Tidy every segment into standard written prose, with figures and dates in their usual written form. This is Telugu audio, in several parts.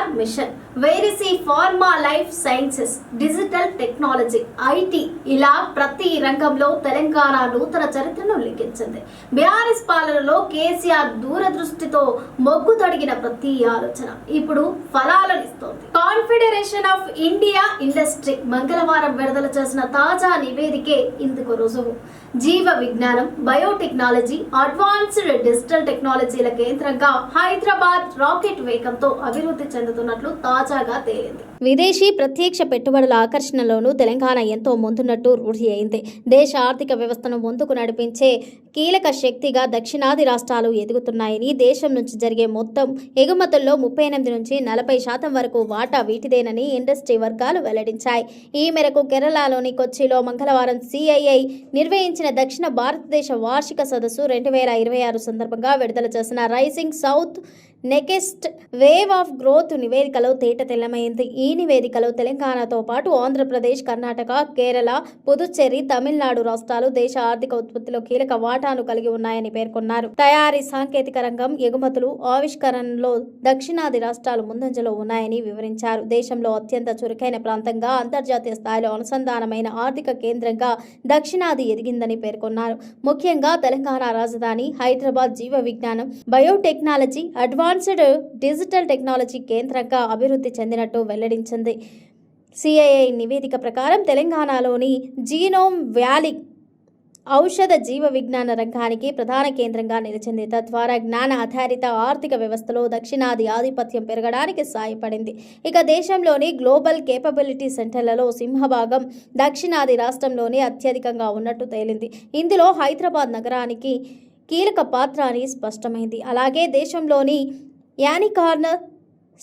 కేసీఆర్ మిషన్, వేరిసి pharma life sciences, digital technology, IT ఇలా ప్రతి రంగంలో తెలంగాణ నూతన చరిత్రను లిఖించింది. బీఆర్ఎస్ పాలనలో కేసీఆర్ దూరదృష్టితో మొగ్గు తొడిగిన ప్రతి ఆలోచన ఇప్పుడు ఫలాలనిస్తోంది. కాన్ఫెడరేషన్ ఆఫ్ ఇండియా ఇండస్ట్రీ మంగళవారం విడుదల చేసిన తాజా నివేదికే ఇందుకు రుజువు. జీవ విజ్ఞానం, బయోటెక్నాలజీ, అడ్వాన్స్డ్ డిజిటల్ టెక్నాలజీల కేంద్రంగా హైదరాబాద్ రాకెట్ వేగంతో అభివృద్ధి చెందుతున్నట్లు తాజాగా తేలింది. విదేశీ ప్రత్యక్ష పెట్టుబడుల ఆకర్షణలోనూ తెలంగాణ ఎంతో ముందున్నట్టు రూఢి అయింది. దేశ ఆర్థిక వ్యవస్థను ముందుకు నడిపించే కీలక శక్తిగా దక్షిణాది రాష్ట్రాలు ఎదుగుతున్నాయని, దేశం నుంచి జరిగే మొత్తం ఎగుమతుల్లో 38 నుంచి 40% వరకు వాటా వీటిదేనని ఇండస్ట్రీ వర్గాలు వెల్లడించాయి. ఈ మేరకు కేరళలోని కొచ్చిలో మంగళవారం సిఐఐ నిర్వహించిన దక్షిణ భారతదేశ వార్షిక సదస్సు 2026 సందర్భంగా విడుదల చేసిన rising south next wave of growth నివేదికలో తేటతెల్లమైంది. ఈ నివేదికలో తెలంగాణతో పాటు ఆంధ్రప్రదేశ్, కర్ణాటక, కేరళ, పుదుచ్చేరి, తమిళనాడు రాష్ట్రాలు దేశ ఆర్థిక ఉత్పత్తిలో కీలక వాటాను కలిగి ఉన్నాయని పేర్కొన్నారు. తయారీ, సాంకేతిక రంగం, ఎగుమతులు, ఆవిష్కరణలో దక్షిణాది రాష్ట్రాలు ముందంజలో ఉన్నాయని వివరించారు. దేశంలో అత్యంత చురుకైన ప్రాంతంగా, అంతర్జాతీయ స్థాయిలో అనుసంధానమైన ఆర్థిక కేంద్రంగా దక్షిణాది ఎదిగిందని పేర్కొన్నారు. ముఖ్యంగా తెలంగాణ రాజధాని హైదరాబాద్ జీవ విజ్ఞానం, బయోటెక్నాలజీ, అడ్వాన్స్డ్ డిజిటల్ టెక్నాలజీ కేంద్రంగా అభివృద్ధి చెందినట్టు వెల్లడించింది. సిఐఐ నివేదిక ప్రకారం తెలంగాణలోని జీనోమ్ వ్యాలీ ఔషధ జీవ విజ్ఞాన రంగానికి ప్రధాన కేంద్రంగా నిలిచింది. తద్వారా జ్ఞాన ఆధారిత ఆర్థిక వ్యవస్థలో దక్షిణాది ఆధిపత్యం పెరగడానికి సాయపడింది. ఇక దేశంలోని గ్లోబల్ కేపబిలిటీ సెంటర్లలో సింహభాగం దక్షిణాది రాష్ట్రంలోనే అత్యధికంగా ఉన్నట్టు తేలింది. ఇందులో హైదరాబాద్ నగరానికి కీలక పాత్ర అని స్పష్టమైంది. అలాగే దేశంలోని యానికార్న్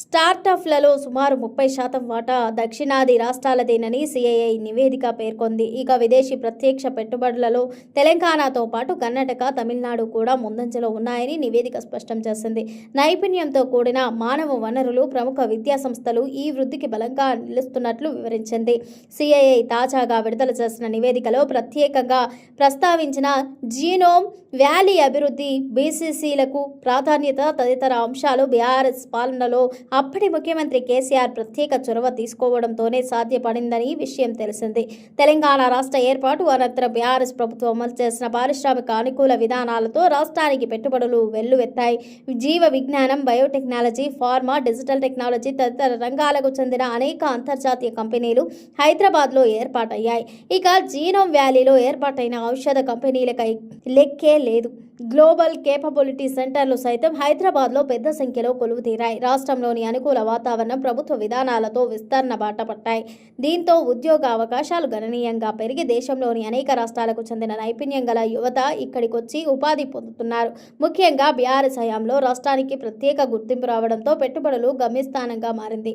స్టార్టప్లలో సుమారు 30% వాటా దక్షిణాది రాష్ట్రాలదేనని సిఐఐ నివేదిక పేర్కొంది. ఇక విదేశీ ప్రత్యక్ష పెట్టుబడులలో తెలంగాణతో పాటు కర్ణాటక, తమిళనాడు కూడా ముందంజలో ఉన్నాయని నివేదిక స్పష్టం చేసింది. నైపుణ్యంతో కూడిన మానవ వనరులు, ప్రముఖ విద్యా సంస్థలు ఈ వృద్ధికి బలంగా నిలుస్తున్నట్లు వివరించింది. సిఐఐ తాజాగా విడుదల చేసిన నివేదికలో ప్రత్యేకంగా ప్రస్తావించిన జీనోమ్ వ్యాలీ అభివృద్ధి, బీసీసీలకు ప్రాధాన్యత తదితర అంశాలు బీఆర్ఎస్ పాలనలో అప్పటి ముఖ్యమంత్రి కేసీఆర్ ప్రత్యేక చొరవ తీసుకోవడంతోనే సాధ్యపడిందని విషయం తెలిసింది. తెలంగాణ రాష్ట్ర ఏర్పాటు అనంతరం బీఆర్ఎస్ ప్రభుత్వం అమలు చేసిన పారిశ్రామిక అనుకూల విధానాలతో రాష్ట్రానికి పెట్టుబడులు వెల్లువెత్తాయి. జీవ విజ్ఞానం, బయోటెక్నాలజీ, ఫార్మా, డిజిటల్ టెక్నాలజీ తదితర రంగాలకు చెందిన అనేక అంతర్జాతీయ కంపెనీలు హైదరాబాద్లో ఏర్పాటయ్యాయి. ఇక జీనోమ్ వ్యాలీలో ఏర్పాటైన ఔషధ కంపెనీలకై లెక్కే లేదు. గ్లోబల్ కేపబిలిటీ సెంటర్లు సైతం హైదరాబాద్లో పెద్ద సంఖ్యలో కొలువుతీరాయి. రాష్ట్రంలోని అనుకూల వాతావరణం, ప్రభుత్వ విధానాలతో విస్తరణ బాట పట్టాయి. దీంతో ఉద్యోగ అవకాశాలు గణనీయంగా పెరిగి దేశంలోని అనేక రాష్ట్రాలకు చెందిన నైపుణ్యం గల యువత ఇక్కడికొచ్చి ఉపాధి పొందుతున్నారు. ముఖ్యంగా బీఆర్ఎస్ హయాంలో రాష్ట్రానికి ప్రత్యేక గుర్తింపు రావడంతో పెట్టుబడులు గమ్యస్థానంగా మారింది.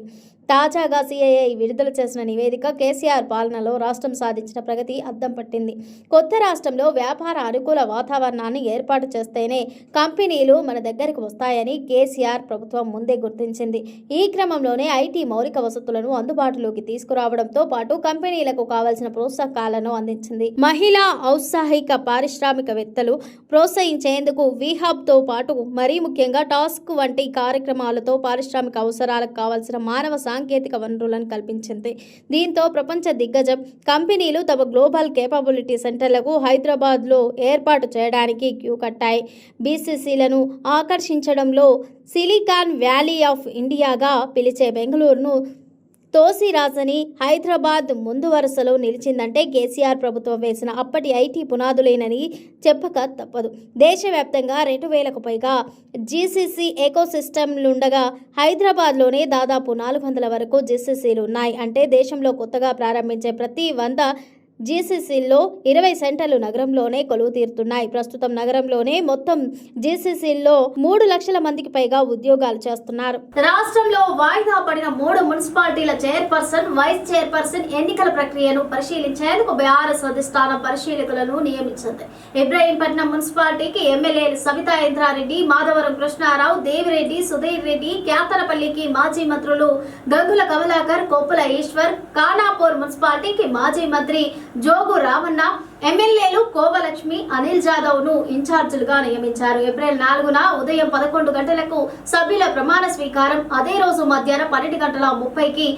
తాజాగా సిఐఐ విడుదల చేసిన నివేదిక కేసీఆర్ పాలనలో రాష్ట్రం సాధించిన ప్రగతి అద్దం పట్టింది. కొత్త రాష్ట్రంలో వ్యాపార అనుకూల వాతావరణాన్ని ఏర్పాటు చేస్తేనే కంపెనీలు మన దగ్గరకు వస్తాయని కేసీఆర్ ప్రభుత్వం ముందే గుర్తించింది. ఈ క్రమంలోనే ఐటీ మౌలిక వసతులను అందుబాటులోకి తీసుకురావడంతో పాటు కంపెనీలకు కావాల్సిన ప్రోత్సాహకాలను అందించింది. మహిళా ఔత్సాహిక పారిశ్రామికవేత్తలు ప్రోత్సహించేందుకు వీహబ్తో పాటు మరీ ముఖ్యంగా టాస్క్ వంటి కార్యక్రమాలతో పారిశ్రామిక అవసరాలకు కావాల్సిన మానవ సాంకేతిక వనరులను కల్పించింది. దీంతో ప్రపంచ దిగ్గజం కంపెనీలు తమ గ్లోబల్ కేపబిలిటీ సెంటర్లకు హైదరాబాద్లో ఏర్పాటు చేయడానికి క్యూ కట్టాయి. బీసీసీలను ఆకర్షించడంలో సిలికాన్ వ్యాలీ ఆఫ్ ఇండియాగా పిలిచే బెంగళూరును తోసిరాజని హైదరాబాద్ ముందు వరుసలో నిలిచిందంటే కేసీఆర్ ప్రభుత్వం వేసిన అప్పటి ఐటీ పునాదులేనని చెప్పక తప్పదు. దేశవ్యాప్తంగా 2000కు పైగా జీసీసీ ఎకోసిస్టమ్లుండగా హైదరాబాద్లోనే దాదాపు 400 వరకు జీసీసీలు ఉన్నాయి. అంటే దేశంలో కొత్తగా ప్రారంభించే ప్రతి 100 జీసీసీల్లో 20 సెంటర్లు నగరంలోనే కొలువు తీరుతున్నాయి. ప్రస్తుతం నగరంలోనే మొత్తం జీసీసీల్లో 3 లక్షల మందికి పైగా ఉద్యోగాలు చేస్తున్నారు. రాష్ట్రంలో వాయిదా పడిన 3 మున్సిపాలిటీల చైర్పర్సన్, వైస్ చైర్పర్సన్ ఎన్నికల ప్రక్రియను పరిశీలించేందుకు బీఆర్ఎస్ అధిష్టానం పరిశీలకులను నియమించింది. ఇబ్రహీంపట్నం మున్సిపాలిటీకి ఎమ్మెల్యేలు సవితా ఇంద్రారెడ్డి, మాధవరం కృష్ణారావు, దేవిరెడ్డి, సుధీర్ రెడ్డి, క్యాతనపల్లికి మాజీ మంత్రులు గంగుల కమలాకర్, కొప్పుల ఈశ్వర్, ఖానాపూర్ మున్సిపాలిటీకి మాజీ మంత్రి జోగు రామన్న, ఎమ్మెల్యేలు కోవలక్ష్మి, అనిల్ జాదవ్ ను ఇన్ఛార్జీలుగా నియమించారు. ఏప్రిల్ 4న ఉదయం 11 గంటలకు సభ్యుల ప్రమాణ స్వీకారం. అదే రోజు మధ్యాహ్నం 12:30కి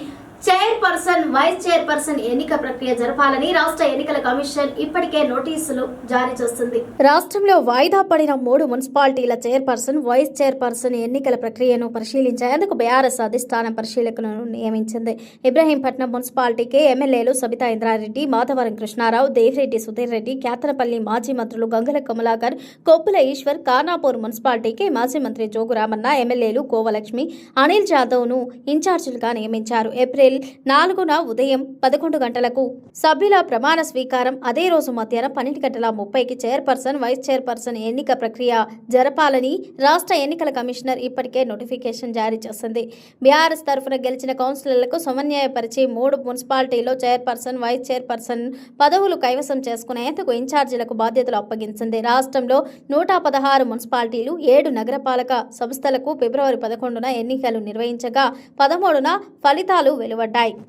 చైర్పర్సన్, వైస్ చైర్పర్సన్ ఎన్నిక ప్రక్రియ జరపాలని రాష్ట్ర ఎన్నికల కమిషన్ ఇప్పటికే నోటీసులు జారీ చేస్తుంది. రాష్ట్రంలో వాయిదా పడిన 3 మున్సిపాలిటీల చైర్పర్సన్, వైస్ చైర్పర్సన్ ఎన్నికల ప్రక్రియను పరిశీలించేందుకు బీఆర్ఎస్ అధిష్టానం పరిశీలకులను నియమించింది. ఇబ్రహీంపట్నం మున్సిపాలిటీకి ఎమ్మెల్యేలు సబితా ఇంద్రారెడ్డి, మాధవరం కృష్ణారావు, దేవిరెడ్డి సుధీర్ రెడ్డి, కేతనపల్లి మాజీ మంత్రులు గంగుల కమలాకర్, కొప్పుల ఈశ్వర్, ఖానాపూర్ మున్సిపాలిటీకి మాజీ మంత్రి జోగు రామన్న, ఎమ్మెల్యేలు కోవలక్ష్మి, అనిల్ జాదవ్ ను ఇన్ఛార్జీలుగా నియమించారు. ఏప్రిల్ 4న ఉదయం 11 గంటలకు సభ్యుల ప్రమాణ స్వీకారం. అదే రోజు మధ్యాహ్నం 12:30కి చైర్పర్సన్, వైస్ చైర్పర్సన్ ఎన్నిక ప్రక్రియ జరపాలని రాష్ట్ర ఎన్నికల కమిషనర్ ఇప్పటికే నోటిఫికేషన్ జారీ చేసింది. బీఆర్ఎస్ తరఫున గెలిచిన కౌన్సిలర్లకు సమన్వయపరిచి 3 మున్సిపాలిటీలో చైర్పర్సన్, వైస్ చైర్పర్సన్ పదవులు కైవసం చేసుకునేందుకు ఇన్ఛార్జీలకు బాధ్యతలు అప్పగించింది. రాష్ట్రంలో 116 మున్సిపాలిటీలు, 7 నగరపాలక సంస్థలకు ఫిబ్రవరి 11న ఎన్నికలు నిర్వహించగా 13న ఫలితాలు వెలువడ్డాయి.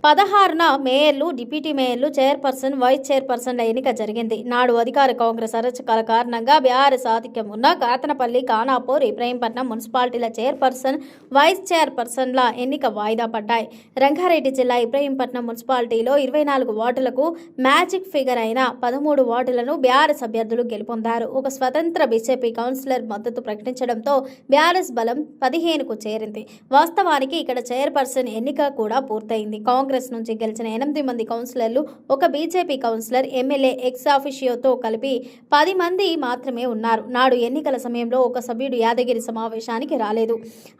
16న మేయర్లు, డిప్యూటీ మేయర్లు, చైర్పర్సన్, వైస్ చైర్పర్సన్ల ఎన్నిక జరిగింది. నాడు అధికార కాంగ్రెస్ అరాచకాల కారణంగా బీఆర్ఎస్ ఆధిక్యం ఉన్న కేతనపల్లి, ఖానాపూర్, ఇబ్రహీంపట్నం మున్సిపాలిటీల చైర్పర్సన్, వైస్ చైర్పర్సన్ల ఎన్నిక వాయిదా పడ్డాయి. రంగారెడ్డి జిల్లా ఇబ్రహీంపట్నం మున్సిపాలిటీలో 24 వార్డులకు మ్యాజిక్ ఫిగర్ అయిన 13 వార్డులను బీఆర్ఎస్ అభ్యర్థులు గెలుపొందారు. ఒక స్వతంత్ర బీజేపీ కౌన్సిలర్ మద్దతు ప్రకటించడంతో బీఆర్ఎస్ బలం 15కు చేరింది. వాస్తవానికి ఇక్కడ చైర్పర్సన్ ఎన్నిక కూడా పూర్తయింది. కాంగ్రెస్ నుంచి గెలిచిన 8 మంది కౌన్సిలర్లు, ఒక బీజేపీ కౌన్సిలర్, ఎమ్మెల్యే ఎక్స్ ఆఫిషియోతో కలిపి 10 మంది మాత్రమే ఉన్నారు. నాడు ఎన్నికల సమయంలో ఒక సభ్యుడు యాదగిరి సమావేశానికి రాలేదు.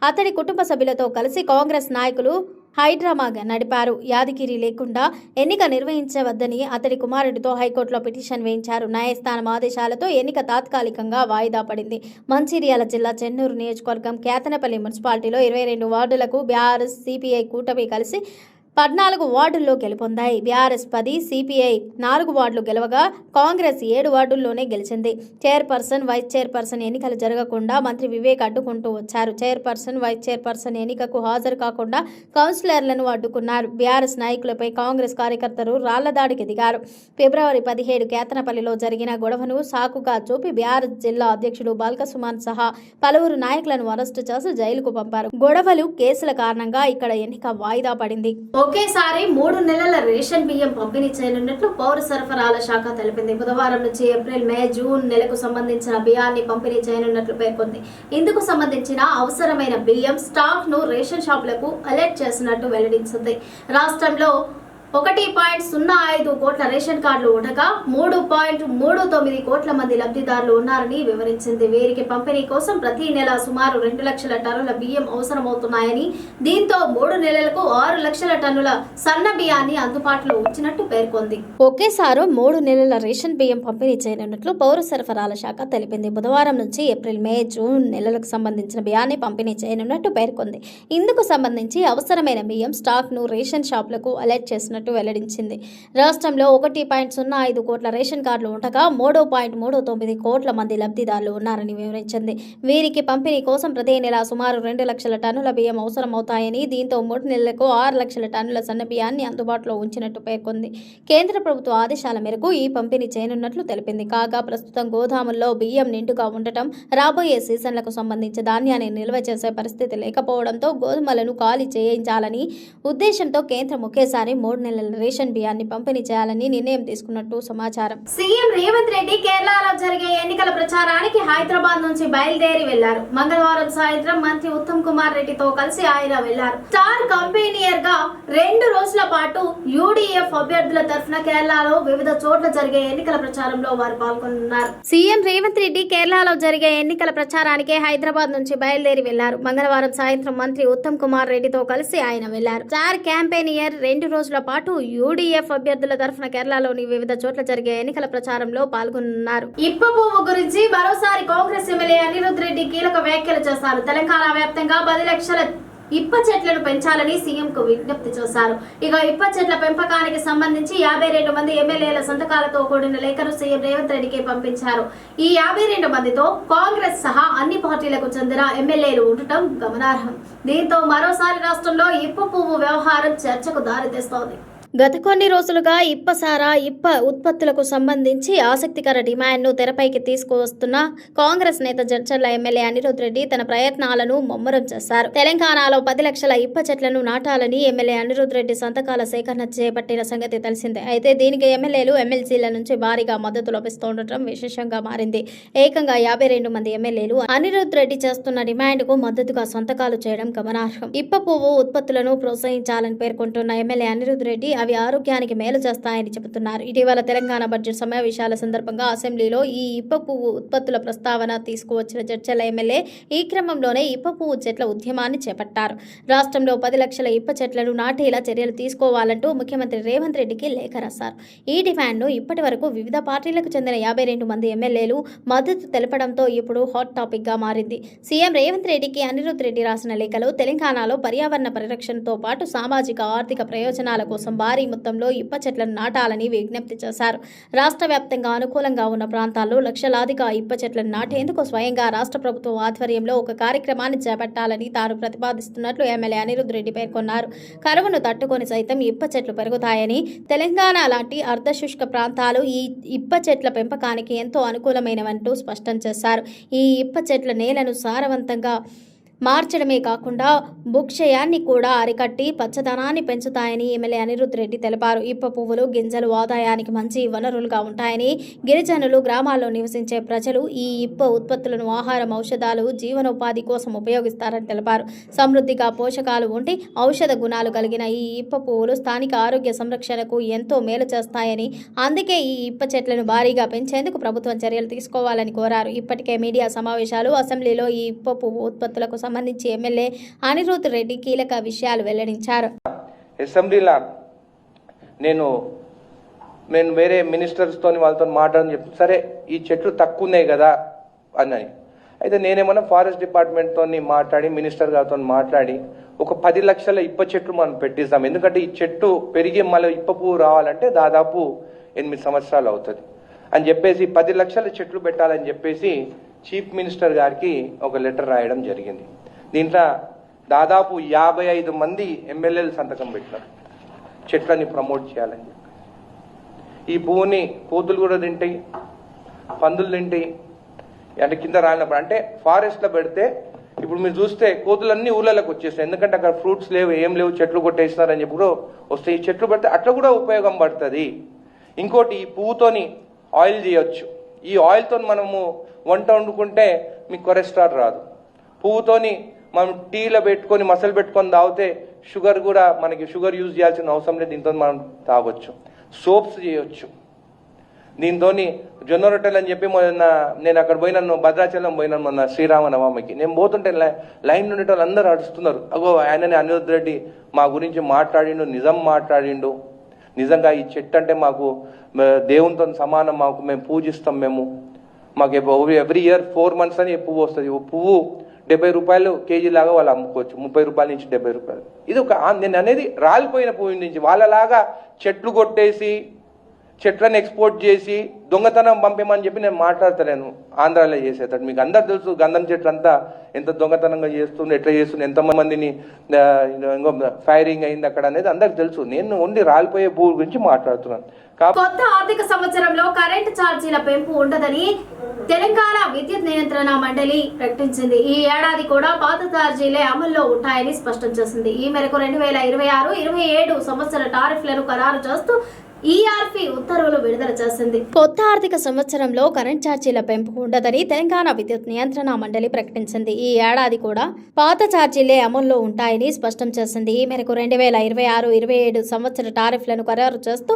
అతడి కుటుంబ సభ్యులతో కలిసి కాంగ్రెస్ నాయకులు హైడ్రామాగా నడిపారు. యాదగిరి లేకుండా ఎన్నిక నిర్వహించవద్దని అతడి కుమారుడితో హైకోర్టులో పిటిషన్ వేయించారు. న్యాయస్థానం ఆదేశాలతో ఎన్నిక తాత్కాలికంగా వాయిదా పడింది. మంచిర్యాల జిల్లా చెన్నూరు నియోజకవర్గం కేతనపల్లి మున్సిపాలిటీలో 22 వార్డులకు బీఆర్ఎస్, సిపిఐ కూటమి కలిసి 14 వార్డుల్లో గెలుపొందాయి. బీఆర్ఎస్ 10, సిపిఐ 4 వార్డులు గెలవగా కాంగ్రెస్ 7 వార్డుల్లోనే గెలిచింది. చైర్పర్సన్, వైస్ చైర్పర్సన్ ఎన్నికలు జరగకుండా మంత్రి వివేక్ అడ్డుకుంటూ వచ్చారు. చైర్పర్సన్, వైస్ చైర్పర్సన్ ఎన్నికకు హాజరు కాకుండా కౌన్సిలర్లను అడ్డుకున్నారు. బీఆర్ఎస్ నాయకులపై కాంగ్రెస్ కార్యకర్తలు రాళ్లదాడికి దిగారు. ఫిబ్రవరి 17 కేతనపల్లిలో జరిగిన గొడవను సాకుగా చూపి బీఆర్ఎస్ జిల్లా అధ్యక్షుడు బాల్కసుమాన్ సహా పలువురు నాయకులను అరెస్టు చేసి జైలుకు పంపారు. గొడవలు, కేసుల కారణంగా ఇక్కడ ఎన్నిక వాయిదా పడింది. ఒకేసారి 3 నెలల రేషన్ బియ్యం పంపిణీ చేయనున్నట్లు పౌర సరఫరాల శాఖ తెలిపింది. బుధవారం నుంచి ఏప్రిల్, మే, జూన్ నెలకు సంబంధించిన బియ్యాన్ని పంపిణీ చేయనున్నట్లు పేర్కొంది. ఇందుకు సంబంధించిన అవసరమైన బియ్యం స్టాక్ ను రేషన్ షాపులకు అలర్ట్ చేసినట్టు వెల్లడించింది. రాష్ట్రంలో 1.05 కోట్ల రేషన్ కార్డులు ఉండగా 3.39 కోట్ల మంది లబ్ధిదారులు ఉన్నారని వివరించింది. వీరికి పంపిణీ కోసం ప్రతి నెల సుమారు 2 లక్షల టన్నుల బియ్యం అవసరమవుతున్నాయని, దీంతో 3 నెలలకు 6 లక్షల టన్నుల సన్న బియ్యాన్ని అందుబాటులో ఉంచినట్టు పేర్కొంది. ఒకేసారి 3 నెలల రేషన్ బియ్యం పంపిణీ చేయనున్నట్లు పౌర సరఫరాల శాఖ తెలిపింది. బుధవారం నుంచి ఏప్రిల్, మే, జూన్ నెలలకు సంబంధించిన బియ్యాన్ని పంపిణీ చేయనున్నట్టు పేర్కొంది. ఇందుకు సంబంధించి అవసరమైన బియ్యం స్టాక్ ను రేషన్ షాపులకు అలర్ట్ చేసినట్టు వెల్లడించింది. రాష్ట్రంలో 1.05 కోట్ల రేషన్ కార్డులు ఉండగా 3.39 కోట్ల మంది లబ్ధిదారులు ఉన్నారని వివరించింది. వీరికి పంపిణీ కోసం ప్రతి నెల సుమారు 2 లక్షల టన్నుల బియ్యం అవసరమవుతాయని, దీంతో 3 నెలలకు 6 లక్షల టన్నుల సన్న బియ్యాన్ని అందుబాటులో ఉంచినట్టు పేర్కొంది. కేంద్ర ప్రభుత్వ ఆదేశాల మేరకు ఈ పంపిణీ చేయనున్నట్లు తెలిపింది. కాగా ప్రస్తుతం గోదాముల్లో బియ్యం నిండుగా ఉండటం, రాబోయే సీజన్లకు సంబంధించి ధాన్యాన్ని నిల్వ చేసే పరిస్థితి లేకపోవడంతో గోధుమలను ఖాళీ చేయించాలని ఉద్దేశంతో కేంద్రం ఒకేసారి 3 నెలల రేషన్ బియ్యాన్ని పంపిణీ చేయాలని నిర్ణయం తీసుకున్నట్టు సమాచారం. సీఎం రేవంత్ రెడ్డి కేరళలో జరిగే ఎన్నికల ప్రచారానికి హైదరాబాద్ నుంచి బయలుదేరి వెళ్లారు. మంగళవారం సాయంత్రం మంత్రి ఉత్తమ్ కుమార్ రెడ్డితో కలిసి ఆయన వెళ్లారు. స్టార్ కంపెనీయర్ గా 2 రోజుల పాటు యూడీఎఫ్ అభ్యర్థుల తరఫున కేరళలో వివిధ చోట్ల జరిగే ఎన్నికల ప్రచారంలో వారు పాల్గొన్నారు. సీఎం రేవంత్ రెడ్డి కేరళలో జరిగే ఎన్నికల ప్రచారానికి హైదరాబాద్ నుంచి బయలుదేరి వెళ్లారు. మంగళవారం సాయంత్రం మంత్రి ఉత్తమ్ కుమార్ రెడ్డితో కలిసి ఆయన వెళ్లారు. స్టార్ క్యాంపెయినియర్ 2 రోజుల పాటు యూడీఎఫ్ అభ్యర్థుల తరఫున కేరళలోని వివిధ చోట్ల జరిగే ఎన్నికల ప్రచారంలో పాల్గొన్నారు. ఇప్ప పువ్వు గురించి మరోసారి కాంగ్రెస్ ఎమ్మెల్యే అనిరుద్ రెడ్డి కీలక వ్యాఖ్యలు చేశారు. తెలంగాణ వ్యాప్తంగా 10 లక్షల ఇప్ప చెట్లను పెంచాలని సీఎం కు విజ్ఞప్తి చేశారు. ఇక ఇప్ప చెట్ల పెంపకానికి సంబంధించి 52 మంది ఎమ్మెల్యేల సంతకాలతో కూడిన లేఖను సీఎం రేవంత్ రెడ్డికి పంపించారు. ఈ 52 మందితో కాంగ్రెస్ సహా అన్ని పార్టీలకు చెందిన ఎమ్మెల్యేలు ఉండటం గమనార్హం. దీంతో మరోసారి రాష్ట్రంలో ఇప్ప పువ్వు వ్యవహారం చర్చకు దారితీస్తోంది. గత కొన్ని రోజులుగా ఇప్ప ఉత్పత్తులకు సంబంధించి ఆసక్తికర డిమాండ్ను తెరపైకి తీసుకువస్తున్న కాంగ్రెస్ నేత జడ్చర్ల ఎమ్మెల్యే అనిరుద్ రెడ్డి తన ప్రయత్నాలను ముమ్మరం చేశారు. తెలంగాణలో 10 లక్షల ఇప్ప చెట్లను నాటాలని ఎమ్మెల్యే అనిరుద్ రెడ్డి సంతకాల సేకరణ చేపట్టిన సంగతి తెలిసిందే. అయితే దీనికి ఎమ్మెల్యేలు, ఎమ్మెల్సీల నుంచి భారీగా మద్దతు లభిస్తుండటం విశేషంగా మారింది. ఏకంగా 52 మంది ఎమ్మెల్యేలు అనిరుద్ రెడ్డి చేస్తున్న డిమాండ్కు మద్దతుగా సంతకాలు చేయడం గమనార్హం. ఇప్ప పువ్వు ఉత్పత్తులను ప్రోత్సహించాలని పేర్కొంటున్న ఎమ్మెల్యే అనిరుద్ రెడ్డి అవి ఆరోగ్యానికి మేలు చేస్తాయని చెబుతున్నారు. ఇటీవల తెలంగాణ బడ్జెట్ సమావేశాల సందర్భంగా అసెంబ్లీలో ఈ ఇప్ప పువ్వు ఉత్పత్తుల ప్రస్తావన తీసుకువచ్చిన జడ్చర్ల ఎమ్మెల్యే ఈ క్రమంలోనే ఇప్ప పువ్వు చెట్ల ఉద్యమాన్ని చేపట్టారు. రాష్ట్రంలో 10 లక్షల ఇప్ప చెట్లను నాటేలా చర్యలు తీసుకోవాలంటూ ముఖ్యమంత్రి రేవంత్ రెడ్డికి లేఖ రాశారు. ఈ డిమాండ్ను ఇప్పటి వరకు వివిధ పార్టీలకు చెందిన 52 మంది ఎమ్మెల్యేలు మద్దతు తెలపడంతో ఇప్పుడు హాట్ టాపిక్ గా మారింది. సీఎం రేవంత్ రెడ్డికి అనిరుద్ రెడ్డి రాసిన లేఖలో తెలంగాణలో పర్యావరణ పరిరక్షణతో పాటు సామాజిక, ఆర్థిక ప్రయోజనాల కోసం భారీ మొత్తంలో ఇప్ప చెట్లను నాటాలని విజ్ఞప్తి చేశారు. రాష్ట్ర వ్యాప్తంగా అనుకూలంగా ఉన్న ప్రాంతాల్లో లక్షలాదిగా ఇప్ప చెట్లను నాటేందుకు స్వయంగా రాష్ట్ర ప్రభుత్వం ఆధ్వర్యంలో ఒక కార్యక్రమాన్ని చేపట్టాలని తాను ప్రతిపాదిస్తున్నట్లు ఎమ్మెల్యే అనిరుద్ రెడ్డి పేర్కొన్నారు. కరువును తట్టుకొని సైతం ఇప్ప చెట్లు పెరుగుతాయని, తెలంగాణ లాంటి అర్ధశుష్క ప్రాంతాలు ఈ ఇప్ప చెట్ల పెంపకానికి ఎంతో అనుకూలమైనవంటూ స్పష్టం చేశారు. ఈ ఇప్ప చెట్ల నేలను సారవంతంగా మార్చడమే కాకుండా భూక్షయాన్ని కూడా అరికట్టి పచ్చదనాన్ని పెంచుతాయని ఎమ్మెల్యే అనిరుద్ రెడ్డి తెలిపారు. ఇప్ప పువ్వులు, గింజలు ఆదాయానికి మంచి వనరులుగా ఉంటాయని, గిరిజనులు, గ్రామాల్లో నివసించే ప్రజలు ఈ ఇప్ప ఉత్పత్తులను ఆహారం, ఔషధాలు, జీవనోపాధి కోసం ఉపయోగిస్తారని తెలిపారు. సమృద్ధిగా పోషకాలు ఉండి ఔషధ గుణాలు కలిగిన ఈ ఇప్ప పువ్వులు స్థానిక ఆరోగ్య సంరక్షణకు ఎంతో మేలు చేస్తాయని, అందుకే ఈ ఇప్ప చెట్లను భారీగా పెంచేందుకు ప్రభుత్వం చర్యలు తీసుకోవాలని కోరారు. ఇప్పటికే మీడియా సమావేశాలు, అసెంబ్లీలో ఈ ఇప్ప పువ్వు ఉత్పత్తులకు సంబంధించి ఎమ్మెల్యే అనిరుద్ రెడ్డి కీలక విషయాలు వెల్లడించారు. అసెంబ్లీలో నేను వేరే మినిస్టర్స్తో వాళ్ళతో మాట్లాడని చెప్పి, సరే ఈ చెట్లు తక్కువ ఉన్నాయి కదా అన్నది. అయితే నేనేమన్నా ఫారెస్ట్ డిపార్ట్మెంట్తో మాట్లాడి, మినిస్టర్ గారితో మాట్లాడి ఒక 10 లక్షల ఇప్ప చెట్లు మనం పెట్టిస్తాం. ఎందుకంటే ఈ చెట్టు పెరిగి మళ్ళీ ఇప్ప పువ్వు రావాలంటే దాదాపు 8 సంవత్సరాలు అవుతుంది అని చెప్పేసి 10 లక్షల చెట్లు పెట్టాలని చెప్పేసి చీఫ్ మినిస్టర్ గారికి ఒక లెటర్ రాయడం జరిగింది. దీంట్లో దాదాపు 55 మంది ఎమ్మెల్యేలు సంతకం పెట్టినారు చెట్లని ప్రమోట్ చేయాలని చెప్పి. ఈ పువ్వుని కోతులు కూడా తింటాయి, పందులు తింటాయి. అంటే కింద రాలినప్పుడు అంటే ఫారెస్ట్లో పెడితే ఇప్పుడు మీరు చూస్తే కోతులన్నీ ఊళ్ళలోకి వచ్చేస్తాయి. ఎందుకంటే అక్కడ ఫ్రూట్స్ లేవు, ఏం లేవు, చెట్లు కొట్టేస్తున్నారని చెప్పి కూడా వస్తాయి. ఈ చెట్లు పెడితే అట్లా కూడా ఉపయోగం పడుతుంది. ఇంకోటి, ఈ పువ్వుతోని ఆయిల్ చేయొచ్చు. ఈ ఆయిల్తో మనము వంట వండుకుంటే మీకు కొలెస్ట్రాల్ రాదు. పువ్వుతోని మనం టీలో పెట్టుకొని మసలు పెట్టుకొని తాగితే షుగర్ కూడా, మనకి షుగర్ యూజ్ చేయాల్సిన అవసరం లేదు. దీంతో మనం తాగొచ్చు. సోప్స్ చేయొచ్చు దీంతో. జొన్న రొట్టెలు అని చెప్పి నేను అక్కడ పోయినాను, భద్రాచలం పోయినాను మొన్న శ్రీరామనవమికి. నేను పోతుంటే లైన్ నుండి వాళ్ళు అందరూ అడుస్తున్నారు, అగో ఆయనని అనిరుద్ రెడ్డి మా గురించి మాట్లాడిండు, నిజం మాట్లాడిండు. నిజంగా ఈ చెట్టు అంటే మాకు దేవునితో సమానం, మేము పూజిస్తాం. మాకు ఎవ్రీ ఇయర్ 4 months అని పువ్వు వస్తుంది. పువ్వు 70 రూపాయలు కేజీ లాగా వాళ్ళు అమ్ముకోవచ్చు, 30 రూపాయల నుంచి 70 రూపాయలు. ఇది ఒక నేను అనేది రాలిపోయిన పువ్వు నుంచి. వాళ్ళలాగా చెట్లు కొట్టేసి చెట్లను ఎక్స్పోర్ట్ చేసి దొంగతనం పంపేమని చెప్పి నేను మాట్లాడతలేను. ఆంధ్రాలో చేసేటట్టు మీకు అందరు తెలుసు. గంధం చెట్లు అంతా ఎంత దొంగతనంగా చేస్తుంది, ఎట్లా చేస్తుంది, ఎంతమందిని ఫైరింగ్ అయింది అక్కడ అనేది అందరికి తెలుసు. నేను ఓన్లీ రాలిపోయే పువ్వు గురించి మాట్లాడుతున్నాను. కొత్త ఆర్థిక సంవత్సరంలో కరెంటు ఛార్జీల పెంపు ఉండదని తెలంగాణ విద్యుత్ నియంత్రణ మండలి ప్రకటించింది. ఈ ఏడాది కూడా పాత ఛార్జీలే అమల్లో ఉంటాయని స్పష్టం చేసింది. ఈ మేరకు 2026-27 సంవత్సర టారిఫ్లను ఖరారు చేస్తూ ఈఆర్పీ ఉత్తర్వులు విడుదల చేసింది. కొత్త ఆర్థిక సంవత్సరంలో కరెంట్ ఛార్జీల పెంపు ఉండదని తెలంగాణ విద్యుత్ నియంత్రణ మండలి ప్రకటించింది. ఈ ఏడాది కూడా పాత ఛార్జీలే అమల్లో ఉంటాయని స్పష్టం చేసింది. ఈ మేరకు 2026-27 సంవత్సర టారిఫ్లను ఖరారు చేస్తూ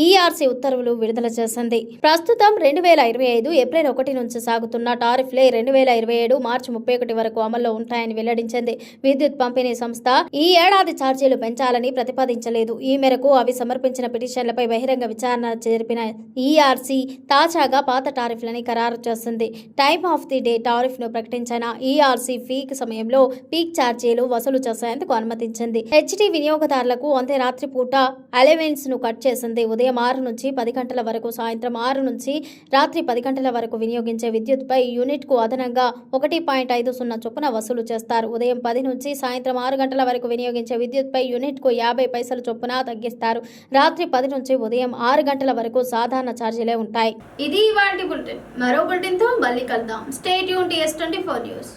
ఈఆర్సీ ఉత్తర్వులు విడుదల చేసింది. ప్రస్తుతం 2025 ఏప్రిల్ 1 నుంచి సాగుతున్న టారిఫ్లే 2027 మార్చి 31 వరకు అమల్లో ఉంటాయని వెల్లడించింది. విద్యుత్ పంపిణీ సంస్థ ఈ ఏడాది ఛార్జీలు పెంచాలని ప్రతిపాదించలేదు. ఈ మేరకు అవి సమర్పించిన పిటిషన్లపై బహిరంగ విచారణ జరిపిన ఈఆర్సీ తాజాగా పాత టారిఫ్లని ఖరారు చేసింది. Time of the day tariff ను ప్రకటించిన ఈఆర్సీ పీక్ సమయంలో పీక్ ఛార్జీలు వసూలు చేసేందుకు అనుమతించింది. హెచ్డీ వినియోగదారులకు అంతే రాత్రి పూట అలవెన్స్ ను కట్ చేసింది. ఉదయం ఉదయం 6 నుంచి 10 గంటల వరకు, సాయంత్రం 6 నుంచి రాత్రి 10 గంటల వరకు వినియోగించే విద్యుత్పై యూనిట్కు అదనంగా 1.50 చొప్పున వసూలు చేస్తారు. ఉదయం 10 నుంచి సాయంత్రం 6 గంటల వరకు వినియోగించే విద్యుత్పై యూనిట్కు 50 పైసలు చొప్పున తగ్గిస్తారు. రాత్రి 10 నుంచి ఉదయం 6 గంటల వరకు సాధారణ ఛార్జీలే ఉంటాయి. ఇది ఇవాల్టి బులెటిన్. మరో బులెటిన్తో మళ్ళీ కలుద్దాం. Stay tune TS24 news.